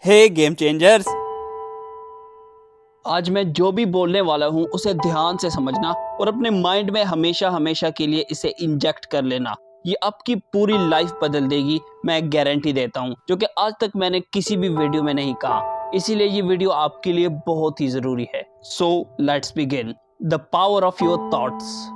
हे game changers. आज मैं जो भी बोलने वाला हूँ उसे ध्यान से समझना और अपने माइंड में हमेशा हमेशा के लिए इसे इंजेक्ट कर लेना। ये आपकी पूरी लाइफ बदल देगी, मैं गारंटी देता हूँ, जो कि आज तक मैंने किसी भी वीडियो में नहीं कहा। इसीलिए ये वीडियो आपके लिए बहुत ही ज़रूरी है। So let's begin. The power of your thoughts.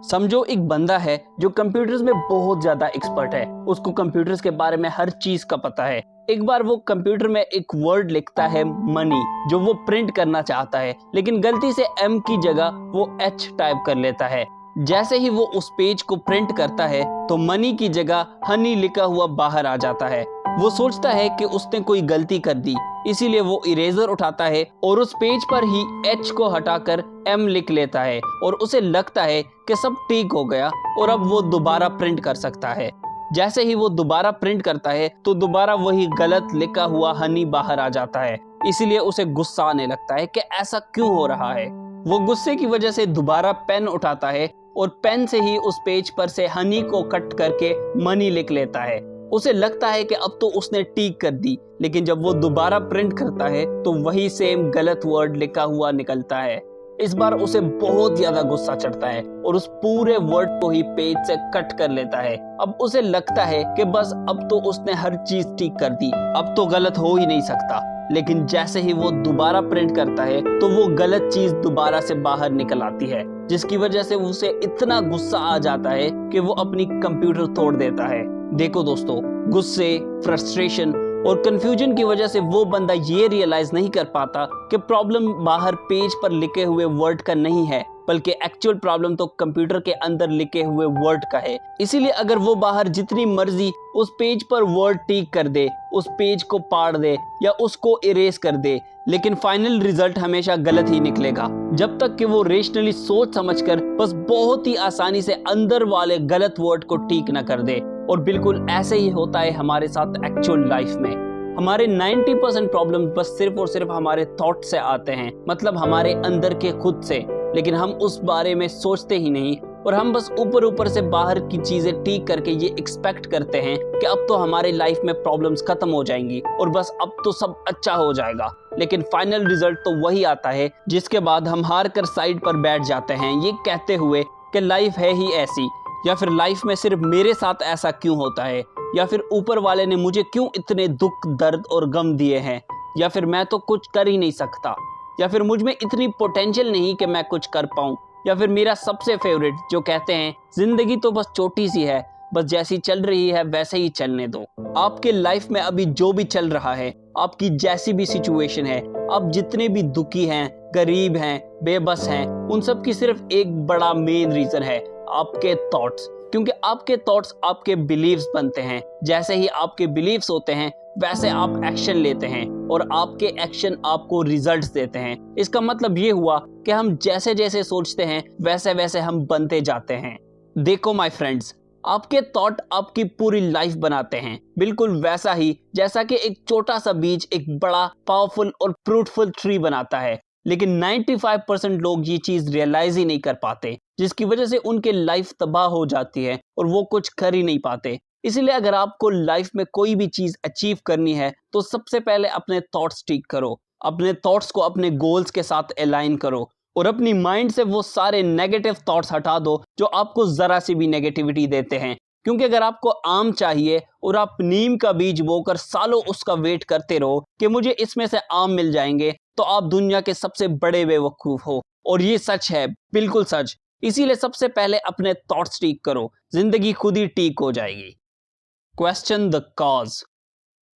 समझो एक बंदा है जो कंप्यूटर्स में बहुत ज्यादा एक्सपर्ट है, उसको कंप्यूटर्स के बारे में हर चीज का पता है। एक बार वो कंप्यूटर में एक वर्ड लिखता है मनी, जो वो प्रिंट करना चाहता है, लेकिन गलती से एम की जगह वो एच टाइप कर लेता है। जैसे ही वो उस पेज को प्रिंट करता है तो मनी की जगह हनी लिखा हुआ बाहर आ जाता है। वो सोचता है कि उसने कोई गलती कर दी, इसीलिए वो इरेजर उठाता है और उस पेज पर ही एच को हटाकर एम लिख लेता है और उसे लगता है कि सब ठीक हो गया और अब वो दोबारा प्रिंट कर सकता है। जैसे ही वो दोबारा प्रिंट करता है तो दोबारा वही गलत लिखा हुआ हनी बाहर आ जाता है। इसीलिए उसे गुस्सा आने लगता है कि ऐसा क्यों हो रहा है। वो गुस्से की वजह से दोबारा पेन उठाता है और पेन से ही उस पेज पर से हनी को कट करके मनी लिख लेता है। उसे लगता है कि अब तो उसने ठीक कर दी, लेकिन जब वो दोबारा प्रिंट करता है तो वही सेम गलत वर्ड लिखा हुआ निकलता है। इस बार उसे बहुत ज्यादा गुस्सा चढ़ता है और उस पूरे वर्ड को ही पेज से कट कर लेता है। अब उसे लगता है कि बस अब तो उसने हर चीज ठीक कर दी, अब तो गलत हो ही नहीं सकता। लेकिन जैसे ही वो दोबारा प्रिंट करता है तो वो गलत चीज दोबारा से बाहर निकल आती है, जिसकी वजह से उसे इतना गुस्सा आ जाता है कि वो अपनी कंप्यूटर तोड़ देता है। देखो दोस्तों, गुस्से, फ्रस्ट्रेशन और कंफ्यूजन की वजह से वो बंदा ये रियलाइज नहीं कर पाता कि प्रॉब्लम बाहर पेज पर लिखे हुए वर्ड का नहीं है, बल्कि एक्चुअल प्रॉब्लम तो कंप्यूटर के अंदर लिखे हुए वर्ड का है। इसीलिए अगर वो बाहर जितनी मर्जी उस पेज पर वर्ड ठीक कर दे, उस पेज को पाड़ दे या उसको इरेज कर दे, लेकिन फाइनल रिजल्ट हमेशा गलत ही निकलेगा, जब तक कि वो रेशनली सोच समझकर बस बहुत ही आसानी से अंदर वाले गलत वर्ड को ठीक ना कर दे। और बिल्कुल ऐसे ही होता है हमारे साथ एक्चुअल लाइफ में। हमारे 90% प्रॉब्लम बस सिर्फ और सिर्फ हमारे थॉट से आते हैं, मतलब हमारे अंदर के खुद से, लेकिन हम उस बारे में सोचते ही नहीं और हम बस ऊपर ऊपर से बाहर की चीजें ठीक करके ये एक्सपेक्ट करते हैं कि अब तो हमारे लाइफ में प्रॉब्लम्स खत्म हो जाएंगी और बस अब तो सब अच्छा हो जाएगा। लेकिन फाइनल रिजल्ट तो वही आता है जिसके बाद हम हार कर साइड पर बैठ जाते हैं, ये कहते हुए कि लाइफ है ही ऐसी, या फिर लाइफ में सिर्फ मेरे साथ ऐसा क्यों होता है, या फिर ऊपर वाले ने मुझे क्यों इतने दुख, दर्द और गम दिए हैं, या फिर मैं तो कुछ कर ही नहीं सकता, या फिर मुझ में इतनी पोटेंशियल नहीं कि मैं कुछ कर पाऊं, या फिर मेरा सबसे फेवरेट जो कहते हैं जिंदगी तो बस छोटी सी है, बस जैसी चल रही है वैसे ही चलने दो। आपके लाइफ में अभी जो भी चल रहा है, आपकी जैसी भी सिचुएशन है, आप जितने भी दुखी हैं, गरीब हैं, बेबस हैं, उन सब की सिर्फ एक बड़ा मेन रीजन है आपके थॉट्स। क्योंकि आपके थॉट्स आपके बिलीव्स बनते हैं। जैसे ही आपके बिलीव्स होते हैं वैसे आप एक्शन लेते हैं और आपके एक्शन आपको रिजल्ट्स देते हैं। इसका मतलब ये हुआ कि हम जैसे जैसे सोचते हैं वैसे वैसे हम बनते जाते हैं। देखो माय फ्रेंड्स, आपके थॉट आपकी पूरी लाइफ बनाते हैं, बिल्कुल वैसा ही जैसा कि एक छोटा सा बीज एक बड़ा पावरफुल और फ्रूटफुल ट्री बनाता है। लेकिन 95% लोग ये चीज रियलाइज ही नहीं कर पाते, जिसकी वजह से उनके लाइफ तबाह हो जाती है और वो कुछ कर ही नहीं पाते। इसीलिए अगर आपको लाइफ में कोई भी चीज अचीव करनी है तो सबसे पहले अपने थॉट्स ठीक करो, अपने थॉट्स को अपने गोल्स के साथ अलाइन करो और अपनी माइंड से वो सारे नेगेटिव थॉट्स हटा दो जो आपको जरा सी भी नेगेटिविटी देते हैं। क्योंकि अगर आपको आम चाहिए और आप नीम का बीज बोकर सालों उसका वेट करते रहो कि मुझे इसमें से आम मिल जाएंगे, तो आप दुनिया के सबसे बड़े बेवकूफ हो। और ये सच है, बिल्कुल सच। इसीलिए सबसे पहले अपने थॉट्स ठीक करो, जिंदगी खुद ही ठीक हो जाएगी। Question the cause.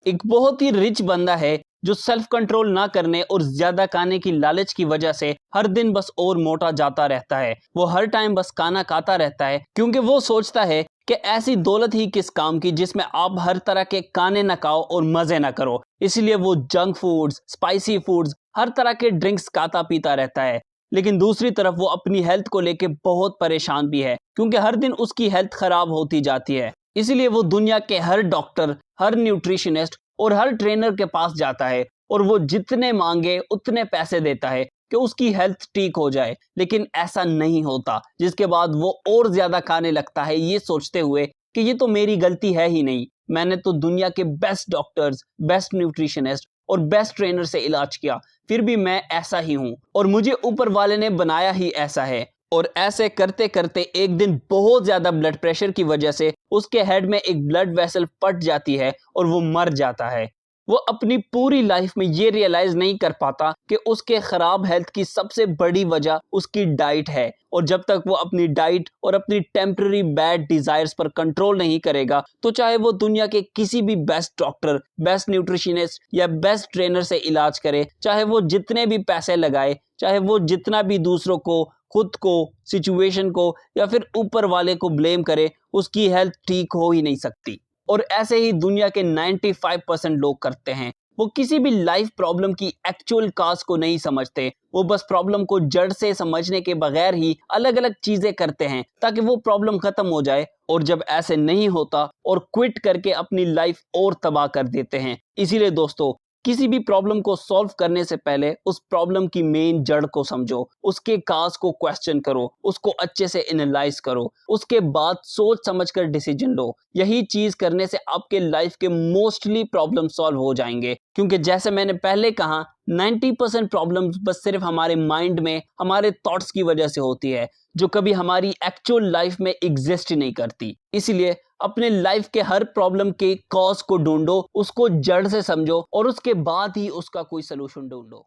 एक बहुत ही रिच बंदा है जो सेल्फ कंट्रोल ना करने और ज्यादा खाने की लालच की वजह से हर दिन बस और मोटा जाता रहता है। वो हर टाइम बस खाना खाता रहता है, क्योंकि वो सोचता है कि ऐसी दौलत ही किस काम की जिसमें आप हर तरह के खाने ना खाओ और मजे ना करो। इसलिए वो जंक फूड्स, स्पाइसी फूड्स, हर तरह के ड्रिंक्स खाता पीता रहता है। लेकिन दूसरी तरफ वो अपनी हेल्थ को लेके बहुत परेशान भी है, क्योंकि हर दिन उसकी हेल्थ खराब होती जाती है। इसीलिए वो दुनिया के हर डॉक्टर, हर न्यूट्रिशनिस्ट और हर ट्रेनर के पास जाता है और वो जितने मांगे उतने पैसे देता है कि उसकी हेल्थ ठीक हो जाए। लेकिन ऐसा नहीं होता, जिसके बाद वो और ज्यादा खाने लगता है, ये सोचते हुए कि ये तो मेरी गलती है ही नहीं, मैंने तो दुनिया के बेस्ट डॉक्टर्स, बेस्ट न्यूट्रिशनिस्ट और बेस्ट ट्रेनर से इलाज किया, फिर भी मैं ऐसा ही हूँ और मुझे ऊपर वाले ने बनाया ही ऐसा है। और ऐसे करते करते एक दिन बहुत ज्यादा ब्लड प्रेशर की वजह से उसके हेड में एक ब्लड वेसल फट जाती है और वो मर जाता है। वो अपनी पूरी लाइफ में ये रियलाइज नहीं कर पाता कि उसके खराब हेल्थ की सबसे बड़ी वजह उसकी डाइट है, और जब तक वो अपनी डाइट और अपनी टेम्पररी बैड डिजायर्स पर कंट्रोल नहीं करेगा तो चाहे वो दुनिया के किसी भी बेस्ट डॉक्टर, बेस्ट न्यूट्रिशनिस्ट या बेस्ट ट्रेनर से इलाज करे, चाहे वो जितने भी पैसे लगाए, चाहे वो जितना भी दूसरों को, खुद को, सिचुएशन को या फिर ऊपर वाले को ब्लेम करे, उसकी हेल्थ ठीक हो ही नहीं सकती। और ऐसे ही दुनिया के 95% लोग करते हैं। वो किसी भी लाइफ प्रॉब्लम की एक्चुअल काज को नहीं समझते, वो बस प्रॉब्लम को जड़ से समझने के बगैर ही अलग अलग चीजें करते हैं ताकि वो प्रॉब्लम खत्म हो जाए, और जब ऐसे नहीं होता और क्विट करके अपनी लाइफ और तबाह कर देते हैं। इसीलिए दोस्तों, किसी भी प्रॉब्लम को सॉल्व करने से पहले उस प्रॉब्लम की मेन जड़ को समझो, उसके काज को क्वेश्चन करो, उसको अच्छे से एनालाइज करो, उसके बाद सोच समझकर डिसीजन लो। यही चीज करने से आपके लाइफ के मोस्टली प्रॉब्लम सॉल्व हो जाएंगे, क्योंकि जैसे मैंने पहले कहा 90% प्रॉब्लम्स बस सिर्फ हमारे माइंड में, हमारे थॉट्स की वजह से होती है, जो कभी हमारी एक्चुअल लाइफ में एग्जिस्ट ही नहीं करती। इसलिए अपने लाइफ के हर प्रॉब्लम के कॉज को ढूंढो, उसको जड़ से समझो और उसके बाद ही उसका कोई सलूशन ढूंढो।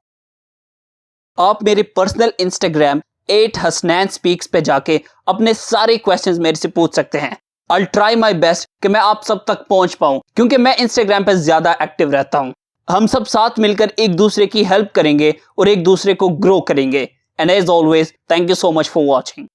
आप मेरे पर्सनल इंस्टाग्राम @hasnanspeaks पे जाके अपने सारे क्वेश्चंस मेरे से पूछ सकते हैं। I'll try my best कि मैं आप सब तक पहुंच पाऊं, क्योंकि मैं इंस्टाग्राम पे ज्यादा एक्टिव रहता हूं। हम सब साथ मिलकर एक दूसरे की हेल्प करेंगे और एक दूसरे को ग्रो करेंगे। And as always, thank you so much for watching.